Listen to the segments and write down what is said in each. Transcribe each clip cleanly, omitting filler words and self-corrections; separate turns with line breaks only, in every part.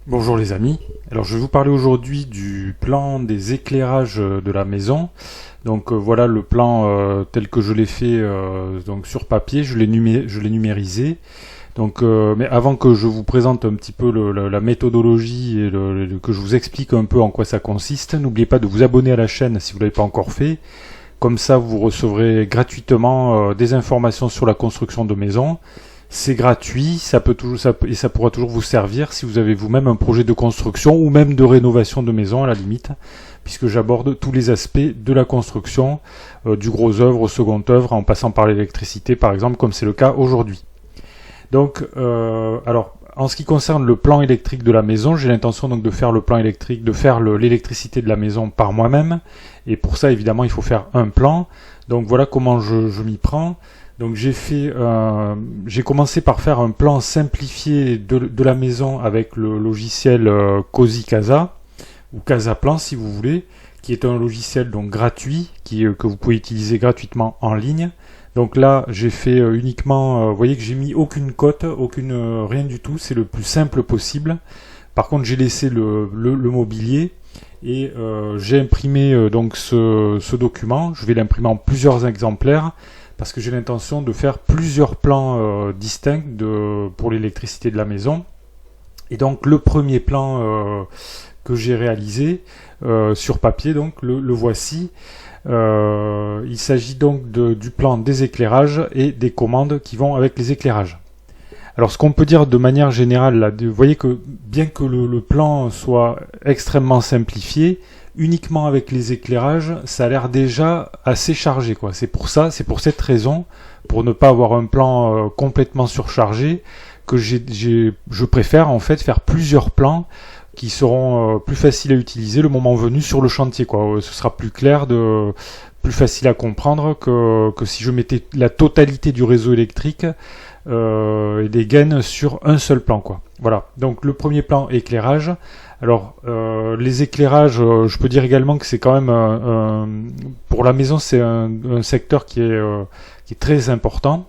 Bonjour les amis, alors je vais vous parler aujourd'hui du plan des éclairages de la maison. Donc voilà le plan tel que je l'ai fait donc sur papier, je l'ai numérisé. Donc, mais avant que je vous présente un petit peu la méthodologie et que je vous explique un peu en quoi ça consiste, n'oubliez pas de vous abonner à la chaîne si vous ne l'avez pas encore fait. Comme ça vous recevrez gratuitement des informations sur la construction de maisons. C'est gratuit, et ça pourra toujours vous servir si vous avez vous-même un projet de construction ou même de rénovation de maison à la limite, puisque j'aborde tous les aspects de la construction, du gros œuvre au second œuvre, en passant par l'électricité par exemple, comme c'est le cas aujourd'hui. Donc, alors, en ce qui concerne le plan électrique de la maison, j'ai l'intention donc de faire le plan électrique, de faire l'électricité de la maison par moi-même, et pour ça évidemment il faut faire un plan. Donc voilà comment je m'y prends. Donc j'ai commencé par faire un plan simplifié de la maison avec le logiciel Cozy Casa ou Casaplan si vous voulez, qui est un logiciel donc gratuit que vous pouvez utiliser gratuitement en ligne. Donc là j'ai fait uniquement, vous voyez que j'ai mis aucune cote, rien du tout, c'est le plus simple possible. Par contre j'ai laissé le mobilier et j'ai imprimé donc ce document. Je vais l'imprimer en plusieurs exemplaires parce que j'ai l'intention de faire plusieurs plans distincts pour l'électricité de la maison. Et donc le premier plan que j'ai réalisé sur papier, donc le voici. Il s'agit donc du plan des éclairages et des commandes qui vont avec les éclairages. Alors ce qu'on peut dire de manière générale, là, vous voyez que bien que le plan soit extrêmement simplifié, uniquement avec les éclairages, ça a l'air déjà assez chargé, quoi. C'est pour cette raison, pour ne pas avoir un plan complètement surchargé, que je préfère en fait faire plusieurs plans qui seront plus faciles à utiliser le moment venu sur le chantier, quoi. Ce sera plus clair, plus facile à comprendre que si je mettais la totalité du réseau électrique et des gaines sur un seul plan, quoi. Voilà. Donc le premier plan éclairage. Alors les éclairages, je peux dire également que c'est quand même pour la maison c'est un secteur qui est très important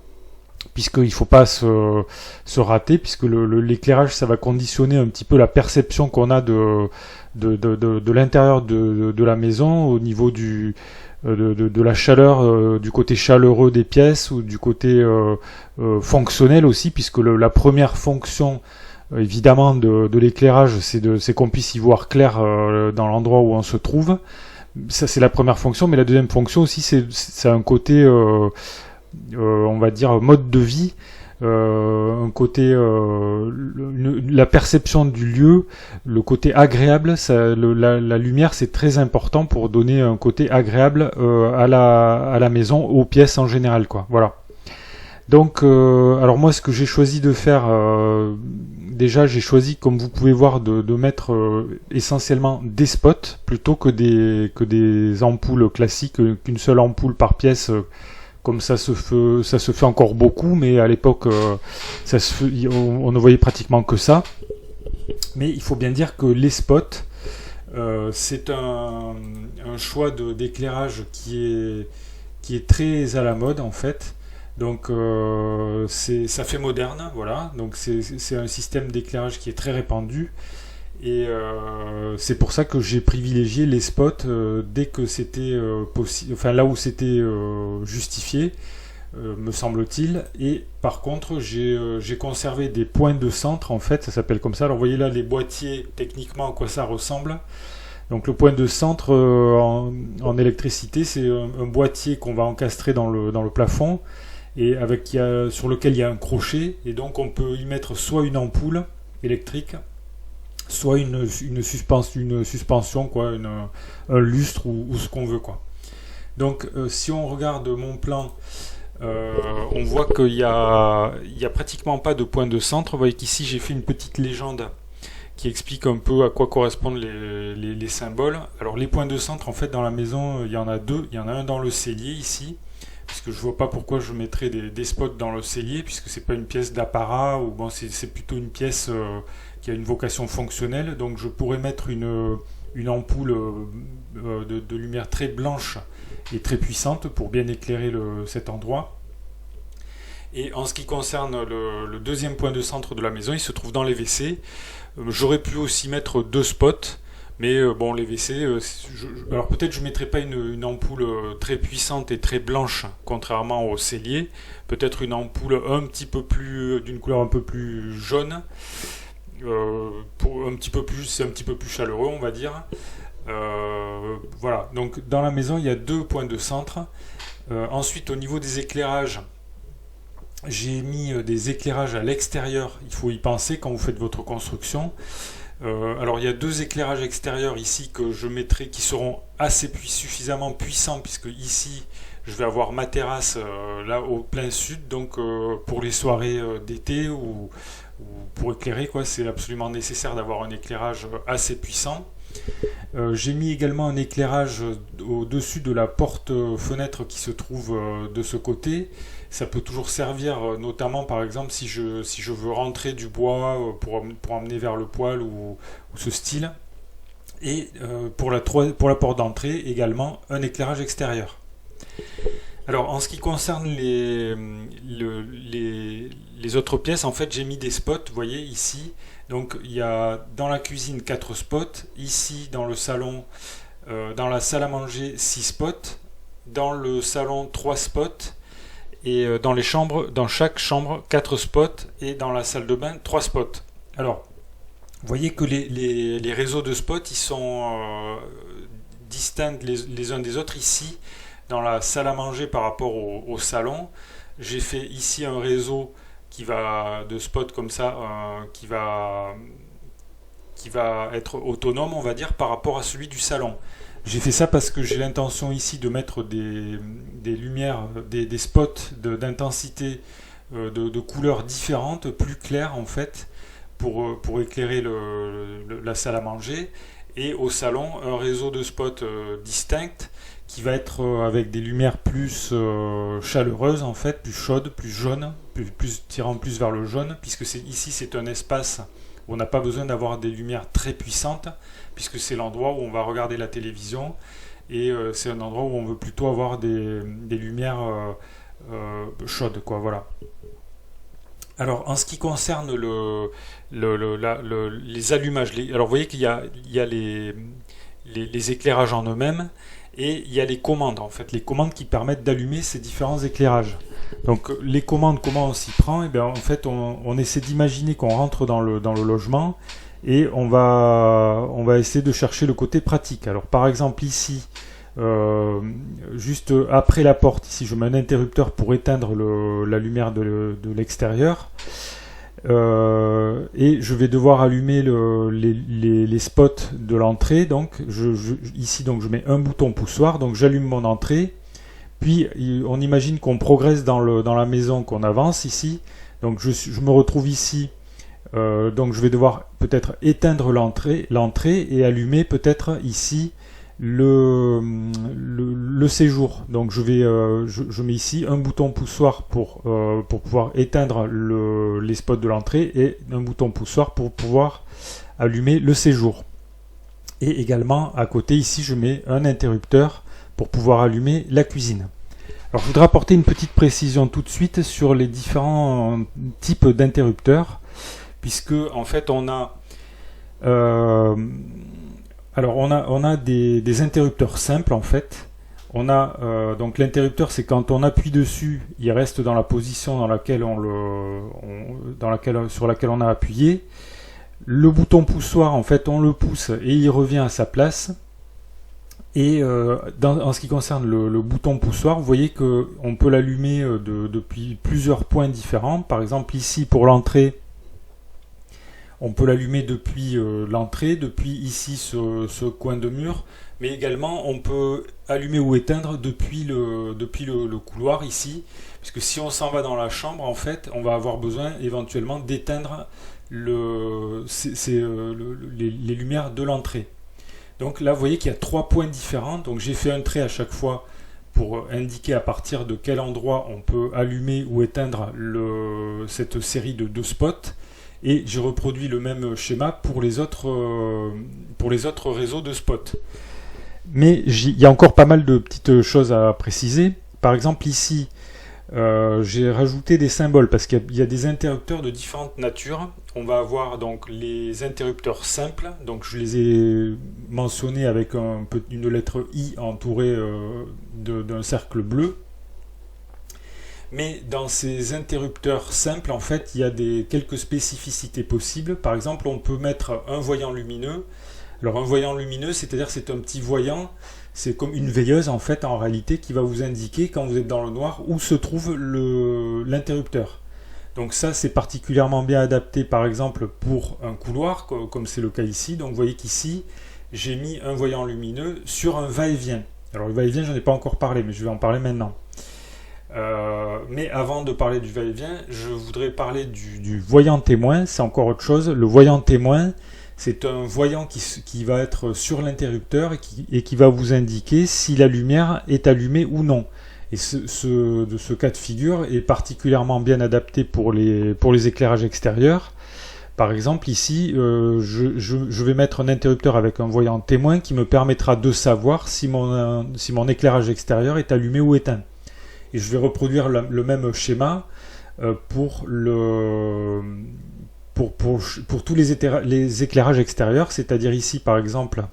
puisqu'il ne faut pas se rater, puisque l'éclairage, ça va conditionner un petit peu la perception qu'on a de l'intérieur de la maison, au niveau de la chaleur, du côté chaleureux des pièces, ou du côté fonctionnel aussi, puisque la première fonction, évidemment, de l'éclairage, c'est qu'on puisse y voir clair dans l'endroit où on se trouve. Ça, c'est la première fonction, mais la deuxième fonction aussi, c'est un côté... on va dire mode de vie, un côté la perception du lieu, le côté agréable, la lumière c'est très important pour donner un côté agréable à la maison, aux pièces en général, quoi. Voilà. Donc alors moi ce que j'ai choisi de faire, déjà j'ai choisi, comme vous pouvez voir, de mettre essentiellement des spots plutôt que des ampoules classiques, qu'une seule ampoule par pièce. Comme ça se fait encore beaucoup, mais à l'époque, on ne voyait pratiquement que ça. Mais il faut bien dire que les spots, c'est un choix d'éclairage qui est très à la mode en fait. Donc ça fait moderne, voilà. Donc c'est un système d'éclairage qui est très répandu. Et c'est pour ça que j'ai privilégié les spots dès que c'était possible, enfin là où c'était justifié, me semble-t-il. Et par contre, j'ai conservé des points de centre, en fait, ça s'appelle comme ça. Alors vous voyez là les boîtiers, techniquement à quoi ça ressemble. Donc le point de centre en électricité, c'est un boîtier qu'on va encastrer dans le plafond et sur lequel il y a un crochet. Et donc on peut y mettre soit une ampoule électrique, soit une suspension, quoi, un lustre ou ce qu'on veut, quoi. Donc si on regarde mon plan, on voit qu'il y a pratiquement pas de point de centre. Vous voyez qu'ici j'ai fait une petite légende qui explique un peu à quoi correspondent les symboles. Alors les points de centre, en fait, dans la maison, il y en a deux. Il y en a un dans le cellier ici, puisque je vois pas pourquoi je mettrais des spots dans le cellier, puisque c'est pas une pièce d'apparat, ou bon, c'est plutôt une pièce qui a une vocation fonctionnelle. Donc je pourrais mettre une ampoule de lumière très blanche et très puissante pour bien éclairer cet endroit. Et en ce qui concerne le deuxième point de centre de la maison, il se trouve dans les WC. J'aurais pu aussi mettre 2 spots, mais bon, les WC, alors peut-être je ne mettrai pas une ampoule très puissante et très blanche, contrairement au cellier. Peut-être une ampoule un petit peu plus, d'une couleur un peu plus jaune, c'est un petit peu plus chaleureux, on va dire. Voilà, donc dans la maison, il y a 2 points de centre. Ensuite, au niveau des éclairages, j'ai mis des éclairages à l'extérieur. Il faut y penser quand vous faites votre construction. Alors il y a 2 éclairages extérieurs ici que je mettrai, qui seront suffisamment puissants, puisque ici je vais avoir ma terrasse là au plein sud, donc pour les soirées d'été ou pour éclairer, quoi, c'est absolument nécessaire d'avoir un éclairage assez puissant. J'ai mis également un éclairage au-dessus de la porte-fenêtre qui se trouve de ce côté. Ça peut toujours servir, notamment par exemple si je veux rentrer du bois pour emmener vers le poêle ou ce style. Et pour la porte d'entrée également un éclairage extérieur. Alors en ce qui concerne les autres pièces, en fait j'ai mis des spots, vous voyez ici. Donc il y a dans la cuisine 4 spots, ici dans le salon, dans la salle à manger 6 spots, dans le salon 3 spots, et dans les chambres, dans chaque chambre 4 spots, et dans la salle de bain 3 spots. Alors, vous voyez que les réseaux de spots, ils sont distincts les uns des autres. Ici, dans la salle à manger par rapport au salon, j'ai fait ici un réseau de spots comme ça, qui va être autonome, on va dire, par rapport à celui du salon. J'ai fait ça parce que j'ai l'intention ici de mettre des lumières, des spots d'intensité, de couleurs différentes, plus claires en fait, pour éclairer la salle à manger. Et au salon, un réseau de spots distincts qui va être avec des lumières plus chaleureuses en fait, plus chaudes, plus jaunes, tirant plus vers le jaune, puisque ici c'est un espace où on n'a pas besoin d'avoir des lumières très puissantes, puisque c'est l'endroit où on va regarder la télévision, et c'est un endroit où on veut plutôt avoir des lumières chaudes, quoi, voilà. Alors en ce qui concerne les allumages, alors vous voyez qu'il y a les éclairages en eux-mêmes, et il y a les commandes, en fait, les commandes qui permettent d'allumer ces différents éclairages. Donc les commandes, comment on s'y prend? Et bien, en fait, on essaie d'imaginer qu'on rentre dans le logement, et on va essayer de chercher le côté pratique. Alors par exemple ici, juste après la porte, ici je mets un interrupteur pour éteindre la lumière de l'extérieur. Et je vais devoir allumer les spots de l'entrée. Donc ici donc je mets un bouton poussoir, donc j'allume mon entrée. Puis on imagine qu'on progresse dans la maison, qu'on avance ici. Donc je me retrouve ici. Donc je vais devoir peut-être éteindre l'entrée et allumer peut-être ici le séjour. Donc je mets ici un bouton poussoir pour pouvoir éteindre les spots de l'entrée, et un bouton poussoir pour pouvoir allumer le séjour. Et également à côté ici je mets un interrupteur pour pouvoir allumer la cuisine. Alors je voudrais apporter une petite précision tout de suite sur les différents types d'interrupteurs, puisque en fait on a des interrupteurs simples en fait. On a donc l'interrupteur, c'est quand on appuie dessus, il reste dans la position sur laquelle on a appuyé. Le bouton poussoir, en fait, on le pousse et il revient à sa place. Et en ce qui concerne le bouton poussoir, vous voyez qu'on peut l'allumer depuis plusieurs points différents. Par exemple ici pour l'entrée, on peut l'allumer depuis l'entrée, depuis ici ce coin de mur, mais également on peut allumer ou éteindre depuis le couloir ici, puisque si on s'en va dans la chambre, en fait, on va avoir besoin éventuellement d'éteindre les lumières de l'entrée. Donc là, vous voyez qu'il y a 3 points différents, donc j'ai fait un trait à chaque fois pour indiquer à partir de quel endroit on peut allumer ou éteindre cette série de 2 spots. Et j'ai reproduit le même schéma pour les autres réseaux de spots. Mais il y a encore pas mal de petites choses à préciser. Par exemple ici, j'ai rajouté des symboles parce qu'il y a des interrupteurs de différentes natures. On va avoir donc les interrupteurs simples, donc je les ai mentionnés avec une lettre I entourée d'un cercle bleu. Mais dans ces interrupteurs simples, en fait, il y a quelques spécificités possibles. Par exemple, on peut mettre un voyant lumineux. Alors un voyant lumineux, c'est-à-dire c'est un petit voyant, c'est comme une veilleuse en fait en réalité qui va vous indiquer quand vous êtes dans le noir où se trouve l'interrupteur. Donc ça c'est particulièrement bien adapté par exemple pour un couloir comme c'est le cas ici. Donc vous voyez qu'ici j'ai mis un voyant lumineux sur un va-et-vient. Alors le va-et-vient j'en ai pas encore parlé mais je vais en parler maintenant. Mais avant de parler du va-et-vient, je voudrais parler du voyant témoin, c'est encore autre chose. Le voyant témoin, c'est un voyant qui va être sur l'interrupteur et qui va vous indiquer si la lumière est allumée ou non. Et ce cas de figure est particulièrement bien adapté pour les éclairages extérieurs. Par exemple, ici, je vais mettre un interrupteur avec un voyant témoin qui me permettra de savoir si mon éclairage extérieur est allumé ou éteint. Et je vais reproduire le même schéma pour tous les éclairages extérieurs, c'est-à-dire ici par exemple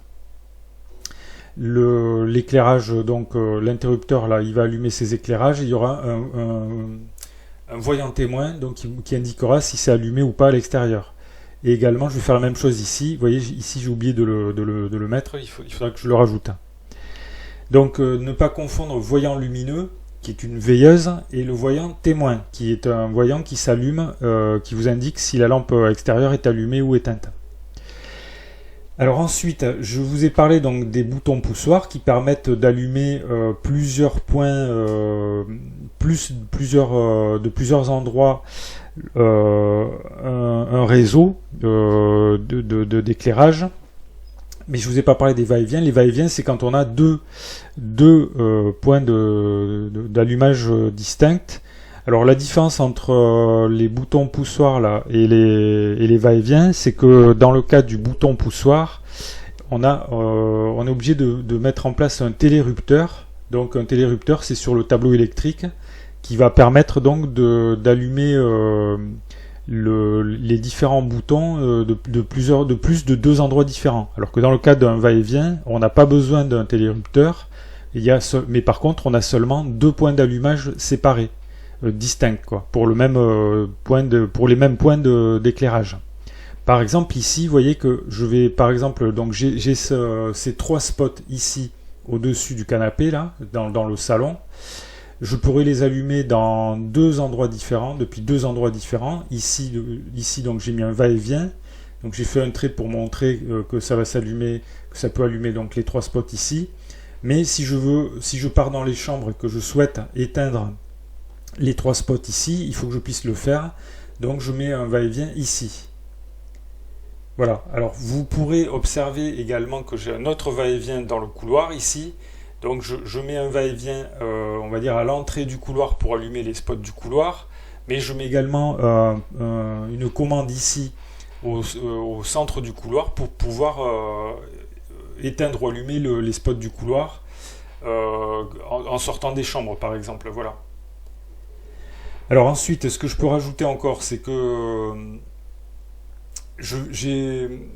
l'éclairage, donc l'interrupteur là il va allumer ses éclairages et il y aura un voyant témoin donc, qui indiquera si c'est allumé ou pas à l'extérieur. Et également je vais faire la même chose ici, vous voyez ici j'ai oublié de le mettre, il faudra que je le rajoute. Donc ne pas confondre voyant lumineux qui est une veilleuse, et le voyant témoin, qui est un voyant qui s'allume, qui vous indique si la lampe extérieure est allumée ou éteinte. Alors ensuite, je vous ai parlé donc des boutons poussoirs qui permettent d'allumer plusieurs points, de plusieurs endroits, un réseau d'éclairage. Mais je ne vous ai pas parlé des va-et-vient. Les va-et-vient, c'est quand on a deux points d'allumage distincts. Alors la différence entre les boutons poussoirs là et les va-et-vient, c'est que dans le cas du bouton poussoir, on est obligé de mettre en place un télérupteur. Donc un télérupteur, c'est sur le tableau électrique qui va permettre donc d'allumer les différents boutons de plus de deux endroits différents. Alors que dans le cas d'un va-et-vient, on n'a pas besoin d'un télérupteur, mais par contre on a seulement deux points d'allumage séparés, distincts, quoi, pour les mêmes points d'éclairage. Par exemple ici, vous voyez que je vais, par exemple, donc j'ai ces trois spots ici au-dessus du canapé là, dans le salon. Je pourrais les allumer dans deux endroits différents, depuis deux endroits différents. Ici donc j'ai mis un va-et-vient. Donc j'ai fait un trait pour montrer que ça va s'allumer, que ça peut allumer donc les trois spots ici. Mais si je pars dans les chambres et que je souhaite éteindre les trois spots ici, il faut que je puisse le faire. Donc je mets un va-et-vient ici. Voilà. Alors vous pourrez observer également que j'ai un autre va-et-vient dans le couloir ici. Donc je mets un va-et-vient, on va dire à l'entrée du couloir pour allumer les spots du couloir, mais je mets également une commande ici au centre du couloir pour pouvoir éteindre ou allumer les spots du couloir en sortant des chambres par exemple. Voilà. Alors ensuite, ce que je peux rajouter encore, c'est que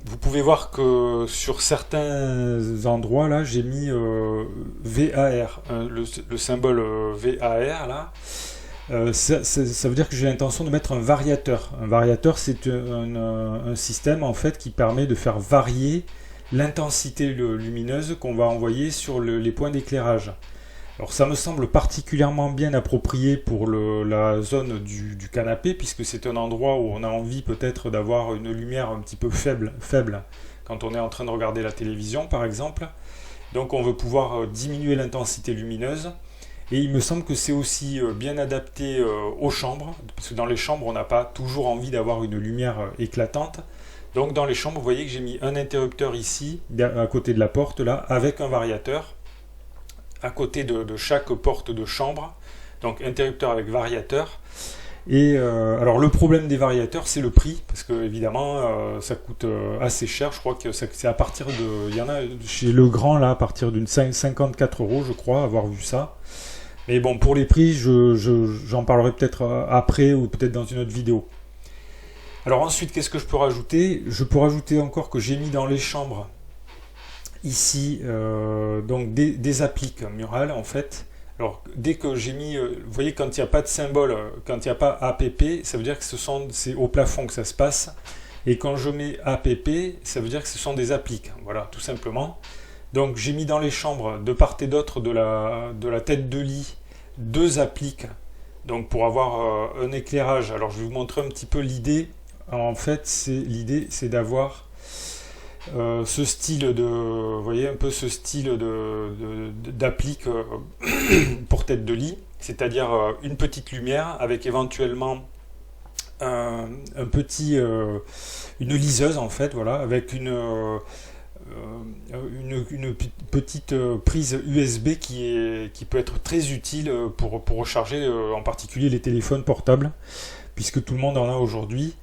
vous pouvez voir que sur certains endroits là j'ai mis VAR, le symbole VAR là. Ça veut dire que j'ai l'intention de mettre un variateur. Un variateur, c'est un système en fait qui permet de faire varier l'intensité lumineuse qu'on va envoyer sur les points d'éclairage. Alors ça me semble particulièrement bien approprié pour la zone du canapé, puisque c'est un endroit où on a envie peut-être d'avoir une lumière un petit peu faible quand on est en train de regarder la télévision par exemple. Donc on veut pouvoir diminuer l'intensité lumineuse. Et il me semble que c'est aussi bien adapté aux chambres, parce que dans les chambres on n'a pas toujours envie d'avoir une lumière éclatante. Donc dans les chambres, vous voyez que j'ai mis un interrupteur ici, à côté de la porte là, avec un variateur, à côté de chaque porte de chambre, donc interrupteur avec variateur. Et alors le problème des variateurs, c'est le prix, parce que évidemment ça coûte assez cher. Je crois que c'est à partir de, il y en a chez Legrand là, à partir d'une 54 € je crois, avoir vu ça. Mais bon, pour les prix, j'en parlerai peut-être après ou peut-être dans une autre vidéo. Alors ensuite, qu'est-ce que je peux rajouter? Je peux rajouter encore que j'ai mis dans les chambres ici donc des appliques murales en fait. Alors dès que j'ai mis, vous voyez quand il n'y a pas de symbole, quand il n'y a pas APP, ça veut dire que c'est au plafond que ça se passe. Et quand je mets APP, ça veut dire que ce sont des appliques. Voilà, tout simplement. Donc j'ai mis dans les chambres de part et d'autre de la tête de lit 2 appliques. Donc pour avoir un éclairage. Alors je vais vous montrer un petit peu l'idée. En fait, l'idée c'est d'avoir ce style vous voyez un peu ce style d'applique pour tête de lit, c'est-à-dire une petite lumière avec éventuellement une liseuse en fait, voilà, avec une petite prise USB qui peut être très utile pour recharger en particulier les téléphones portables, puisque tout le monde en a aujourd'hui.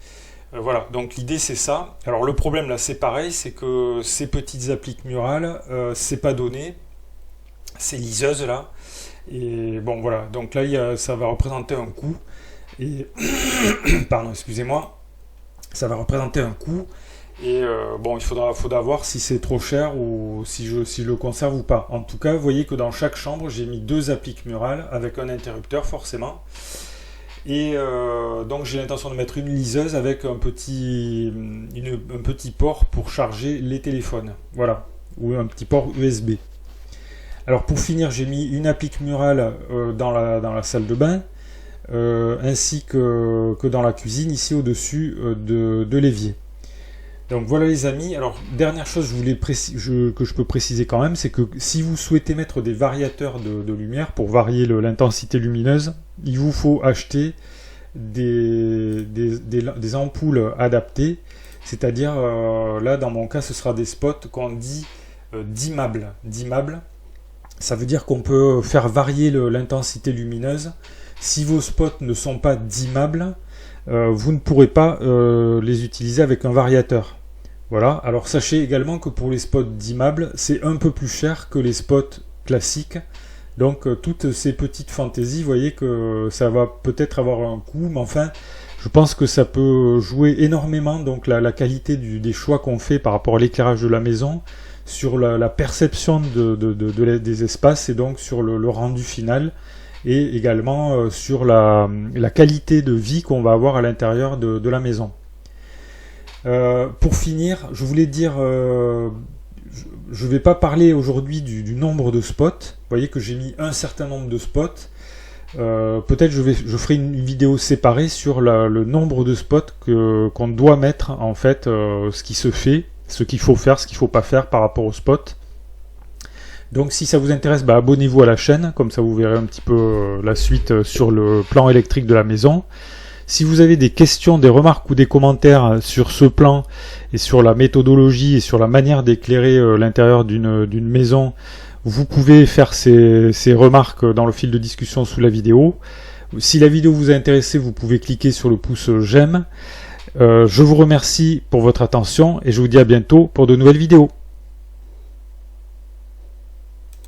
Voilà, donc l'idée c'est ça. Alors le problème là c'est pareil, c'est que ces petites appliques murales, c'est pas donné, ces liseuses là. Et bon voilà, donc là ça va représenter un coût. Et pardon, excusez-moi, ça va représenter un coût. Et bon, il faudra voir si c'est trop cher ou si je le conserve ou pas. En tout cas, vous voyez que dans chaque chambre, j'ai mis 2 appliques murales avec un interrupteur forcément. Et donc j'ai l'intention de mettre une liseuse avec un petit port pour charger les téléphones. Voilà, ou un petit port USB. Alors pour finir, j'ai mis une applique murale dans la salle de bain, ainsi que dans la cuisine, ici au-dessus de l'évier. Donc voilà les amis. Alors dernière chose que je peux préciser quand même, c'est que si vous souhaitez mettre des variateurs de lumière pour varier l'intensité lumineuse, il vous faut acheter des ampoules adaptées, c'est-à-dire là dans mon cas ce sera des spots qu'on dit dimmables. Dimmables, ça veut dire qu'on peut faire varier l'intensité lumineuse. Si vos spots ne sont pas dimmables, vous ne pourrez pas les utiliser avec un variateur. Voilà. Alors sachez également que pour les spots dimmables, c'est un peu plus cher que les spots classiques. Donc toutes ces petites fantaisies, vous voyez que ça va peut-être avoir un coût, mais enfin, je pense que ça peut jouer énormément donc la qualité des choix qu'on fait par rapport à l'éclairage de la maison, sur la perception des espaces et donc sur le rendu final. Et également sur la qualité de vie qu'on va avoir à l'intérieur de la maison. Pour finir, je voulais dire, je ne vais pas parler aujourd'hui du nombre de spots. Vous voyez que j'ai mis un certain nombre de spots. Peut-être je ferai une vidéo séparée sur le nombre de spots qu'on doit mettre, en fait, ce qui se fait, ce qu'il faut faire, ce qu'il ne faut pas faire par rapport aux spots. Donc si ça vous intéresse, abonnez-vous à la chaîne, comme ça vous verrez un petit peu la suite sur le plan électrique de la maison. Si vous avez des questions, des remarques ou des commentaires sur ce plan et sur la méthodologie et sur la manière d'éclairer l'intérieur d'une maison, vous pouvez faire ces remarques dans le fil de discussion sous la vidéo. Si la vidéo vous a intéressé, vous pouvez cliquer sur le pouce j'aime. Je vous remercie pour votre attention et je vous dis à bientôt pour de nouvelles vidéos.